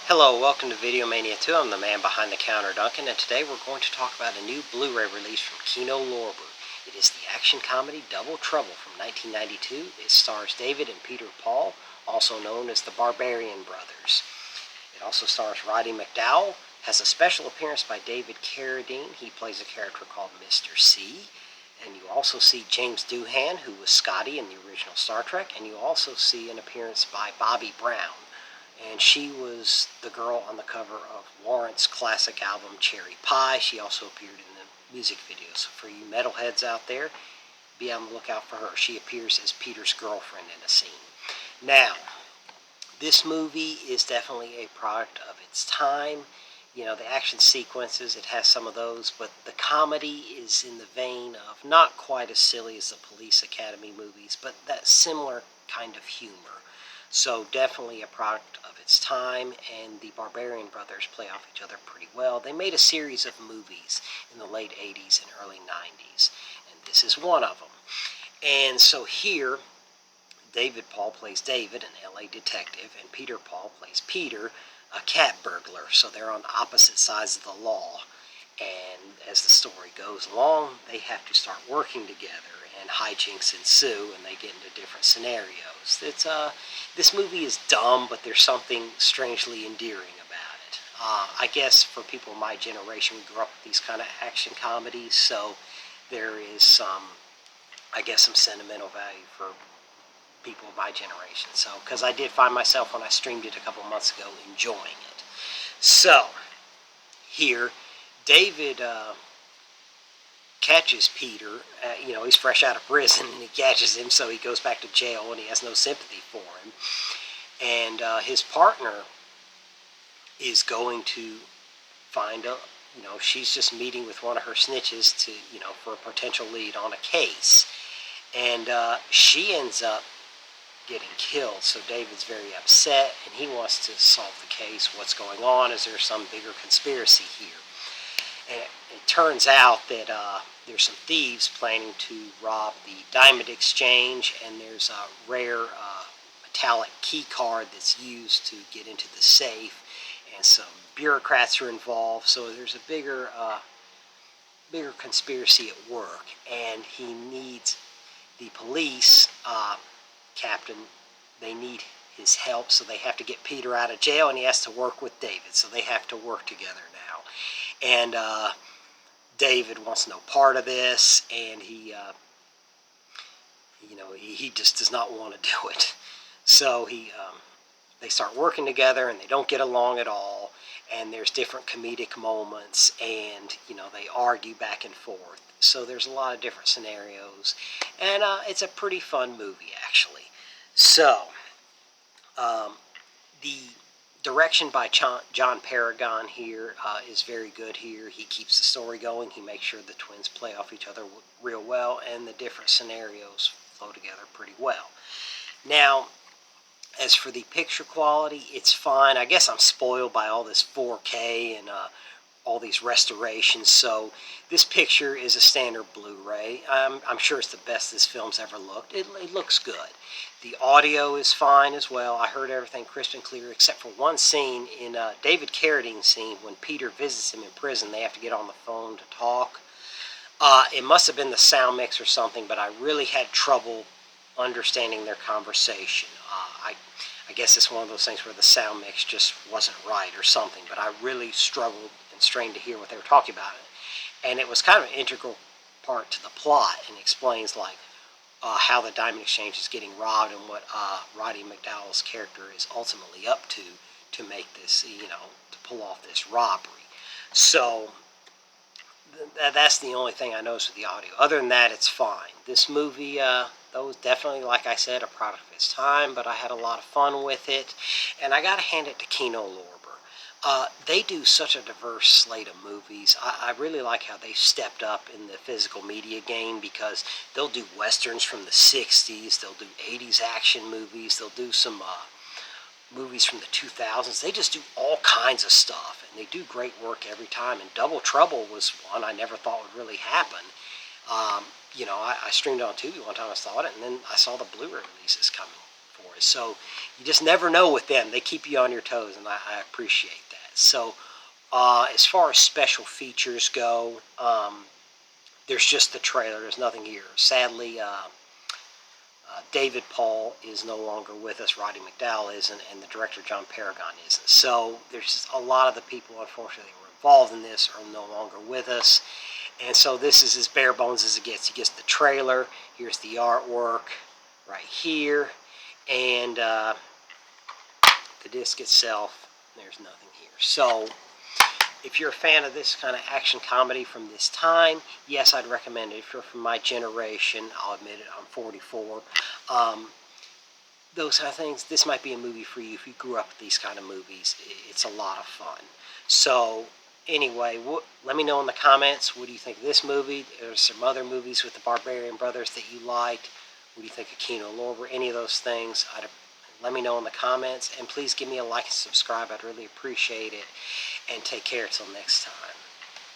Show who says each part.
Speaker 1: Hello, welcome to Video Mania 2. I'm the man behind the counter, Duncan, and today we're going to talk about a new Blu-ray release from Kino Lorber. It is the action comedy Double Trouble from 1992. It stars David and Peter Paul, also known as the Barbarian Brothers. It also stars Roddy McDowall, has a special appearance by David Carradine. He plays a character called Mr. C. And you also see James Doohan, who was Scotty in the original Star Trek, and you also see an appearance by Bobby Brown. And she was the girl on the cover of Warrant's classic album Cherry Pie. She also appeared in the music video. So for you metalheads out there, be on the lookout for her. She appears as Peter's girlfriend in a scene. Now, this movie is definitely a product of its time. You know, the action sequences, it has some of those, but the comedy is in the vein of not quite as silly as the Police Academy movies, but that similar kind of humor. So definitely a product of its time, and the Barbarian Brothers play off each other pretty well. They made a series of movies in the late 80s and early 90s, and this is one of them. And so here, David Paul plays David, an LA detective, and Peter Paul plays Peter, a cat burglar. So they're on opposite sides of the law. And as the story goes along, they have to start working together, and hijinks ensue, and they get into different scenarios. This movie is dumb, but there's something strangely endearing about it. I guess for people of my generation, we grew up with these kind of action comedies, so there is some sentimental value for people of my generation. So, because I did find myself, when I streamed it a couple months ago, enjoying it. So, here, David catches Peter. He's fresh out of prison, and he catches him, so he goes back to jail, and he has no sympathy for him. And his partner is going to find a, she's just meeting with one of her snitches to, for a potential lead on a case. And she ends up getting killed, so David's very upset, and he wants to solve the case. What's going on? Is there some bigger conspiracy here? And it turns out that there's some thieves planning to rob the diamond exchange, and there's a rare metallic key card that's used to get into the safe, and some bureaucrats are involved, so there's a bigger conspiracy at work, and he needs the police captain. They need his help, so they have to get Peter out of jail, and he has to work with David, so they have to work together now. And David wants no part of this, and he just does not want to do it. So they start working together, and they don't get along at all, and there's different comedic moments, and they argue back and forth. So there's a lot of different scenarios, and it's a pretty fun movie, actually. So the direction by John Paragon here is very good here. He keeps the story going. He makes sure the twins play off each other real well, and the different scenarios flow together pretty well. Now, as for the picture quality, it's fine. I guess I'm spoiled by all this 4K and all these restorations, so this picture is a standard Blu-ray. I'm sure it's the best this film's ever looked. It looks good. The audio is fine as well. I heard everything crisp and clear, except for one scene in David Carradine's scene when Peter visits him in prison. They have to get on the phone to talk. It must have been the sound mix or something, but I really had trouble understanding their conversation. I guess it's one of those things where the sound mix just wasn't right or something, but I really struggled and strained to hear what they were talking about. And it was kind of an integral part to the plot, and explains how the diamond exchange is getting robbed, and what Roddy McDowall's character is ultimately up to make this, to pull off this robbery. So that's the only thing I noticed with the audio. Other than that, it's fine. This movie, though, was definitely, like I said, a product of its time, but I had a lot of fun with it, and I gotta hand it to Kino Lorber. They do such a diverse slate of movies. I really like how they stepped up in the physical media game, because they'll do westerns from the 60s, they'll do 80s action movies, they'll do some movies from the 2000s. They just do all kinds of stuff, and they do great work every time. And Double Trouble was one I never thought would really happen. I streamed it on Tubi one time. I saw it, and then I saw the Blu-ray releases coming for us. So you just never know with them. They keep you on your toes, and I appreciate that. So as far as special features go, there's just the trailer. There's nothing here. Sadly, David Paul is no longer with us. Roddy McDowall isn't, and the director John Paragon isn't. So there's just a lot of the people, unfortunately, that were involved in this are no longer with us. And so this is as bare bones as it gets. He gets the trailer. Here's the artwork right here. And the disc itself, there's nothing here. So if you're a fan of this kind of action comedy from this time, yes, I'd recommend it. If you're from my generation, I'll admit it, I'm 44. Those kind of things, this might be a movie for you if you grew up with these kind of movies. It's a lot of fun. So anyway, let me know in the comments, what do you think of this movie? There's some other movies with the Barbarian Brothers that you liked. What do you think of Kino Lorber? Any of those things, let me know in the comments. And please give me a like and subscribe. I'd really appreciate it. And take care until next time.